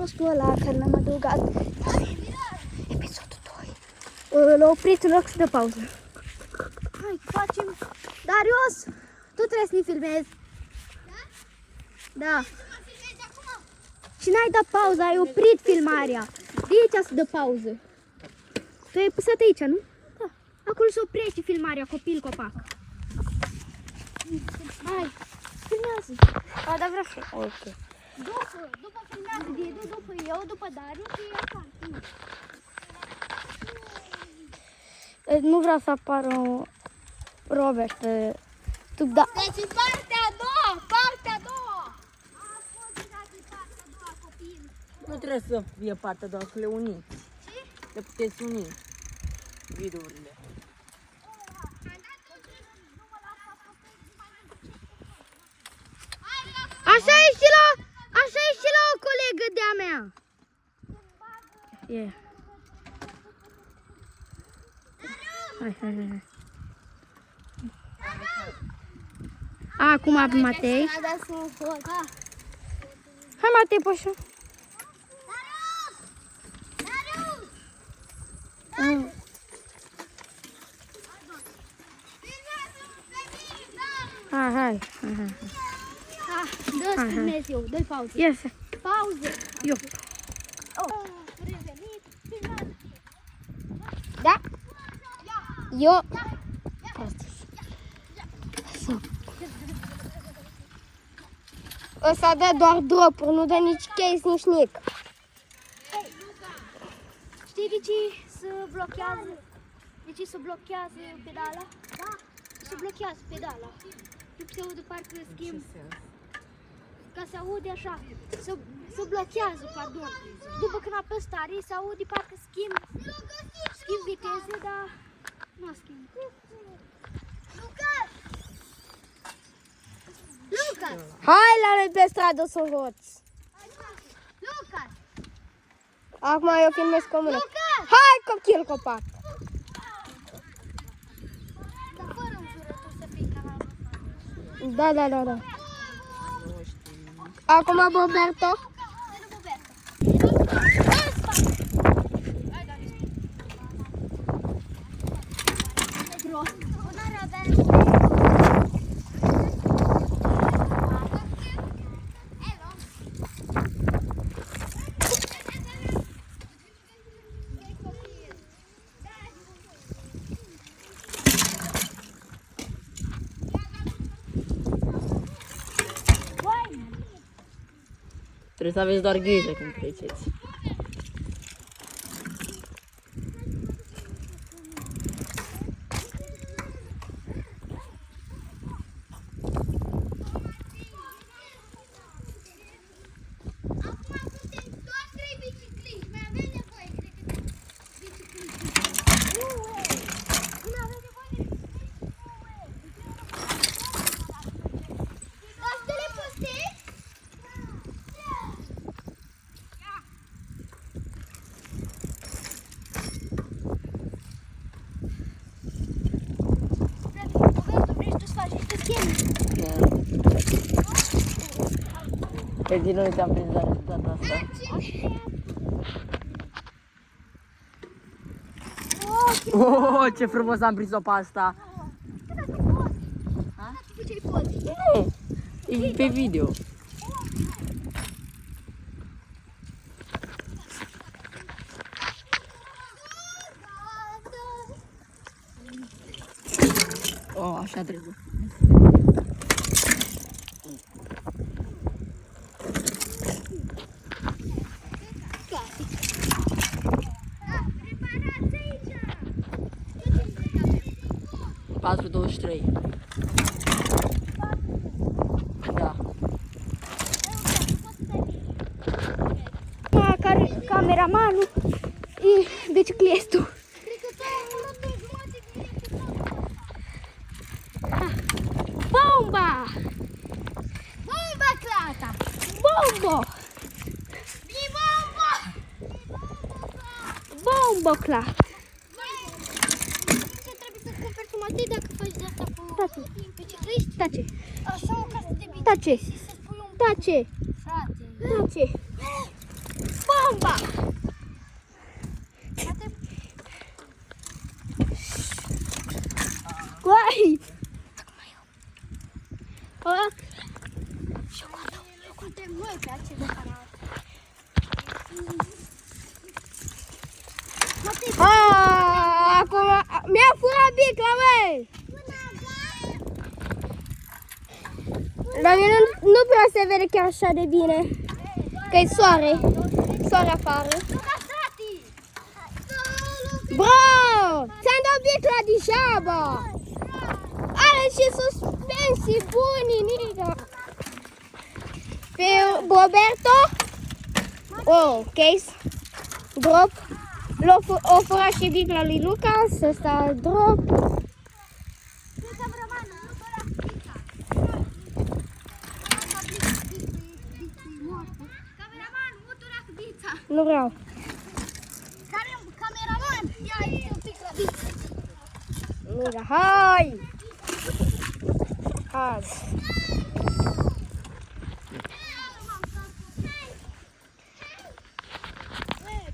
postul ăla care l-am adăugat. Episodul 2. L-a oprit în loc să dă pauză. Hai, facem. Darius, tu trebuie să ne filmezi. Da. Și n-ai dat pauză, ai oprit filmarea. De aici să dă pauză. Tu ai pusat aici, nu? Da. Acolo se oprește filmarea, copil, copac. Hai, filmează. A, dar vreau să... Ok. După filmează, Didu, după eu, după Darius și eu fac. Nu vreau să apară Robert pe YouTube, da. Deci partea a doua, partea a doua. Nu trebuie să fie partea a doua, să le uniți. Ce? Le puteți uni videourile. Așa e și la o colegă de-a mea. Yeah. Hai. Acum Matei. Hai Matei, poșu. Hai. Dă-ți filmez eu, dă-i pauză. Yes. Pauză. Eu. Revenit, filmează. Da? Eu. Ăsta dă doar drop-uri, nu dă nici case, nici nic. Știi de ce se blochează? De ce se blochează pedala? Da. Se blochează pedala. După se aude parcă schimb. Ca se aude așa. Se blochează, pardon. După când apăs tare, se aude parcă schimb viteze, dar nu schimb. Lucas! Hai la noi pe stradă să hoți. Lucas! Acum eu filmez cu mână. Lucas! Hai copil copac. Dar fără înjurături să fii canalul. Da. Acum Roberto. Trebuie să aveți doar grijă când treceți. Pe din nou ți-am prins la rezultatul asta. Oh, ce frumos am prins-o pe asta! Nu, e pe video. Oh, așa trebuie. Patru 23. Da. Cameramanul e biciclistul. Bomba! Bomba, Clata! Bombo! Bombo, Clata! Trebuie să cumperi tu Matei dacă faci de asta cu bicicliști? Tace. Așa o casă de bicicliști. Tace. Să spui un Tace. frate. Tace. bomba! Guai! Suntem noi pe acest canal. Acum mi-a furat bicla, măi! La mine nu prea se vede chiar așa de bine. Că-i soare. Soare afară. Bro! Ți-am dat bicla degeaba! Are și suspensii buni, niga! Pe Roberto? Oh, case. Drop. O furat și bicla lui Lucas. Ăsta drop. Nu vreau. Cameraman, ia aici un pic la biță. Nu vreau. Hai! Hai!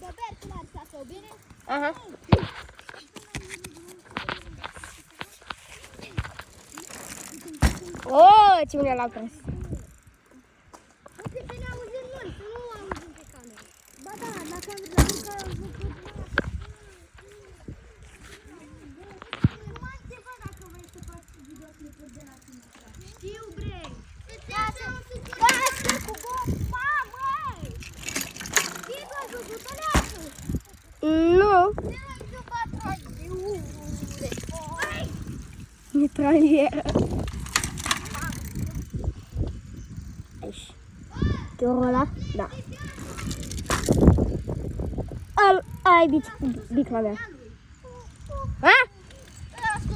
Roberto l-a arătat-o, bine? Aha. Oh, ce bine l-a prins. Uite că ne auzim noi, să nu auzim pe cameră. Ba da, la cameră, la Luca am văzut. Nu mai întreba dacă vrei să faci videoclipuri de la tine. Știu, bre. Lasă cu bomba, măi! Știi că ai văzut-o leacă? Nu. Mitralieră. Aici. Chiorul ăla? Da. Ai bicla mea. Ha? Să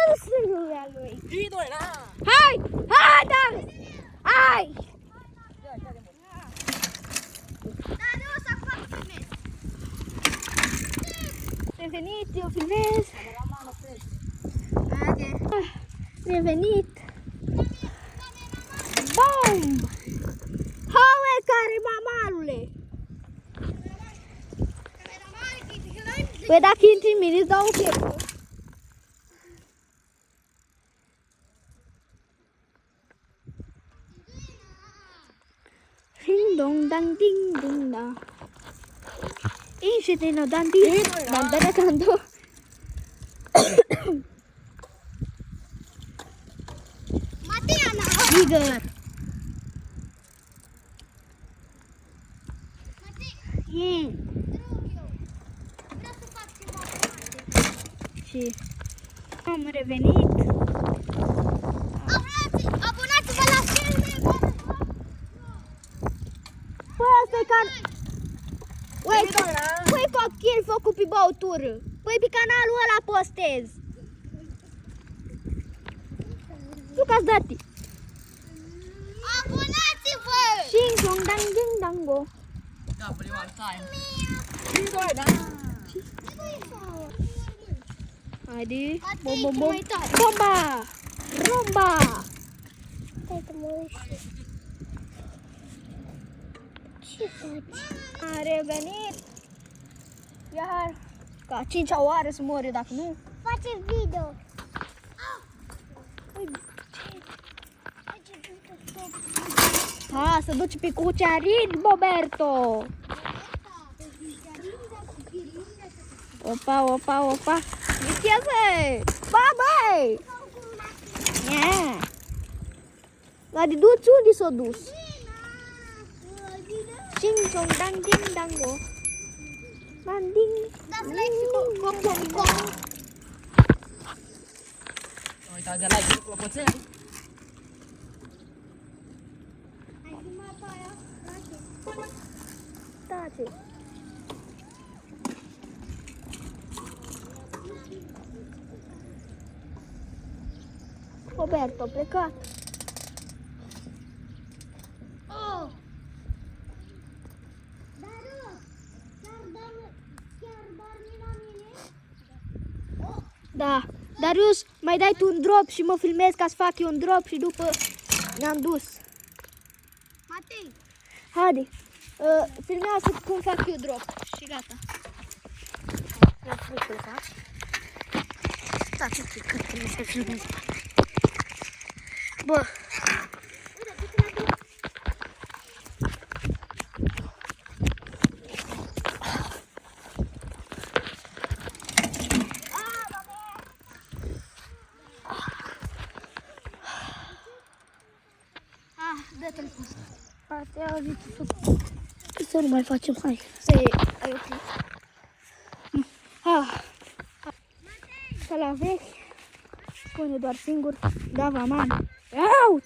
nu se lumea lui. Hai! Hai, Dar! Hai! Revenit, eu filmez. Revenit. Bum! Haue care mamalule. Păi dacă intri în mine, îți dau un pieptul. Ding dong dang ding ding da. Ești no dan ding dan dan dan do. Matiana! Igor. Vreau să fac ceva. Și am revenit. Abonați-vă la filme! Păi asta e Păi cocktail făcut pe băutură. Păi pe canalul ăla postez. Lucas, dă-te. Abonați-vă! Ding dong dang ding dango. Haide. Bom bom bom. Bomba! Romba! Stai că mă uiți. Ce faci? A revenit. Iar ca 5-a oară să mori dacă nu. Face video. Ha, să duci pe cucearin, Roberto. Opa, opa, opa. Vichează! Babăi! Ia! La de duci unde s-a dus? Ding dong dang ding dango. Dang ding. Dați like și com. Uitați de like cu clopoțel. Ai filmat pe aia? Taci. Roberto, plecat. Oh! Da. Darius, mai dai tu un drop și mă filmezi ca să fac eu un drop și după ne-am dus. Matei, Haide. Filmează cum fac eu drop. Și gata. Ia fricul faci. Stați un pic, că trebuie să filmez. Bă. Dă-te-l pus. Asta e să nu mai facem, hai. Ai oprit. Să la vechi. Spune doar singur. Da, man. Iau!